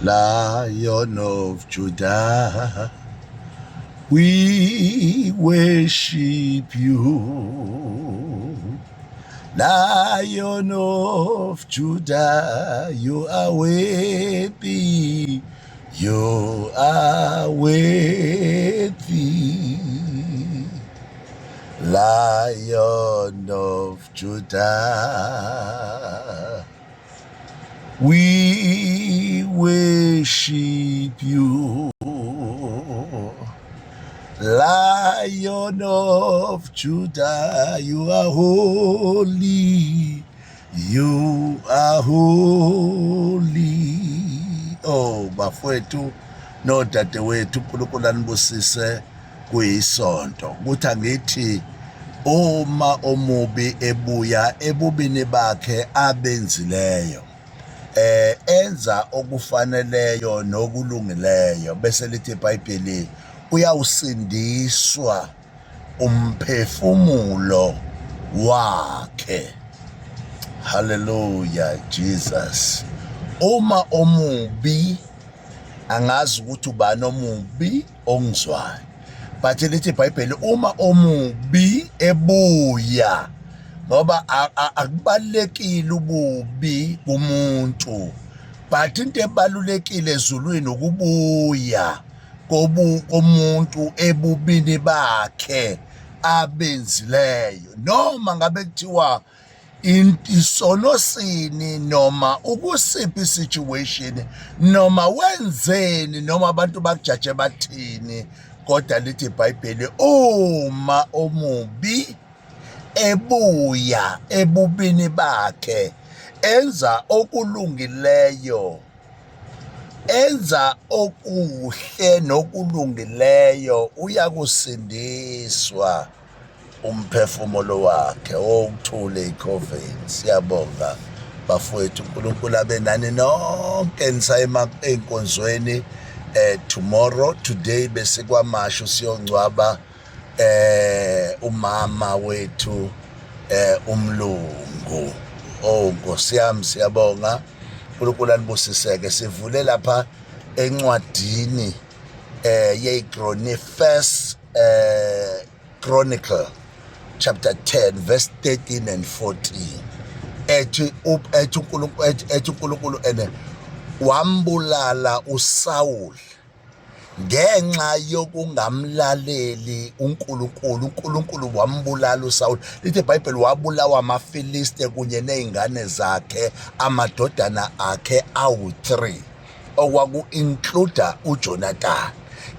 Lion of Judah, we worship you. Lion of Judah, you are worthy, you are worthy. Lion of Judah, we worship you. Lion of Judah, you are holy, you are holy. Oh, bafowethu nodadewethu uNkulunkulu anibusise kuyisonto. Kuthi angithi uma omubi ebuya ebubini bakhe abenzileyo enza okufaneleyo nokulungileyo bese lithi iBhayibheli uyawusindiswa umphefumulo wakhe. Hallelujah, Jesus. Uma omubi, angazi ukuthi ubani omubi ongizwayo, but lithi iBhayibheli uma omubi ebuya, ngoba akubalekile ububi kumuntu, but into ebalulekile ezulwini ukubuya komuntu ebubini bakhe abenzileyo. Noma ngabe kuthiwa isono sini noma ukusiphi situation noma wenzeni noma abantu bakujaje bathini, kodwa lithi iBhayibheli uma omubi ebuya ebubini bakhe enza okulungileyo, enza okuhle nokulungileyo, uyakusindiswa umphefumulo wakhe. Ukuthule iCoven. Siyabonga bafowethu, uNkulunkulu abe nani nonke nisayema enkonzweni. Today bese kwamasho siyongcwaba umama wethu umlungu. Oh Nkosi yami, siyabonga. uNkulunkulu anibusiseke. Sivule lapha encwadini First Chronicle chapter 10 verse 13 and 14. ethi uNkulunkulu ene wambulala uSawuli ngenxa yokungamlaleli uNkulunkulu wambulala uSawuli. Lithi iBhayibheli wabulawa amaFiliste kunye nezingane zakhe, amadodana akhe awu-3 okwaku-includa uJonathan.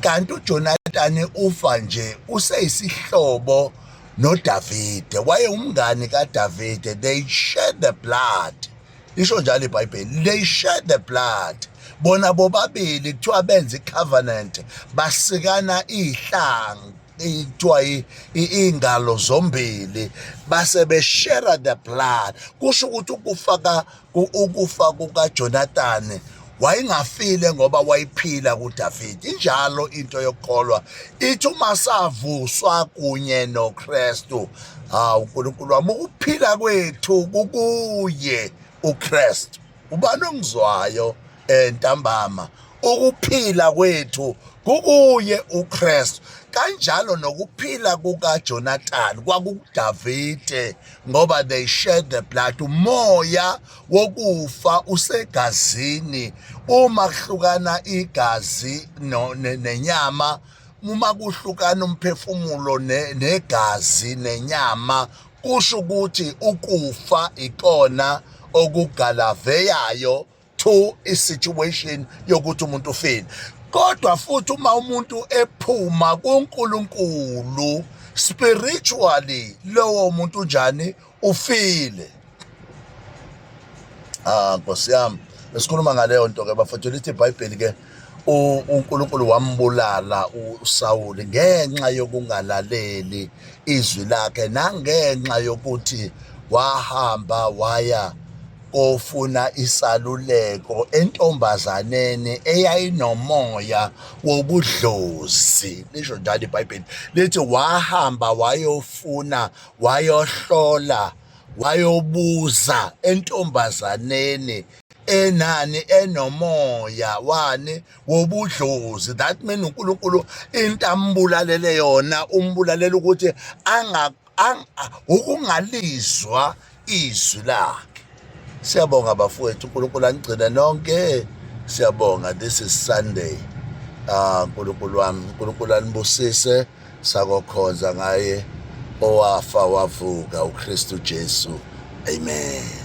Kanti uJonathan ufa nje useyisihlobo noDavide, wayengumngani kaDavide. They shed the blood. Lisho njalo iBhayibheli, they shed the blood. Bona bobabili kuthiwa benza icovenant, basikana ihlanga, kuthiwa ingalo zombili, base beshare the blood. Kusho ukuthi ukufa kukaJonathan wayengafile ngoba wayiphila kuDavide. Injalo into yokukholwa ithi uma savuswa kunye noKristu, uNkulunkulu wami, ukuphila kwethu kukuye uKristu. Ubani ongizwayo ntambama? Ukuphila kwethu kukuye uKristu. Kanjalo nokuphila kukaJonathan kwakuDavide, ngoba they shed the blood. Umoya wokufa usegazini. Uma kuhlukana igazi nenyama, uma kuhlukana umphefumulo negazi nenyama, kusho ukuthi ukufa ikona okugalaveyayo to isituation yokuthi umuntu ufile. Kodwa futhi uma umuntu ephuma kuNkulunkulu spiritually, lowo muntu njani? Ufile. Nkosi yami, besikhuluma ngaleyo nto-ke bafowethu. Lithi iBhayibheli-ke uNkulunkulu wambulala uSawuli ngenxa yokungalaleli izwi lakhe, nangenxa yokuthi wahamba waya ofuna isaluleko entombazaneni eyayinomoya wobudlozi. Lisho njalo iBhayibheli, lithi wahamba wayofuna, wayohlola, wayobuza entombazaneni enani enomoya wani wobudlozi. That means uNkulunkulu into ambulalele yona umbulalela ukuthi ukungalizwa izwi lakhe. Siyabonga bafowethu, uNkulunkulu anigcine nonke. Siyabonga, this is Sunday. Nkulunkulu wami, uNkulunkulu anibusise, sakokhonza ngaye owafa wavuka uKristu Jesu. Amen.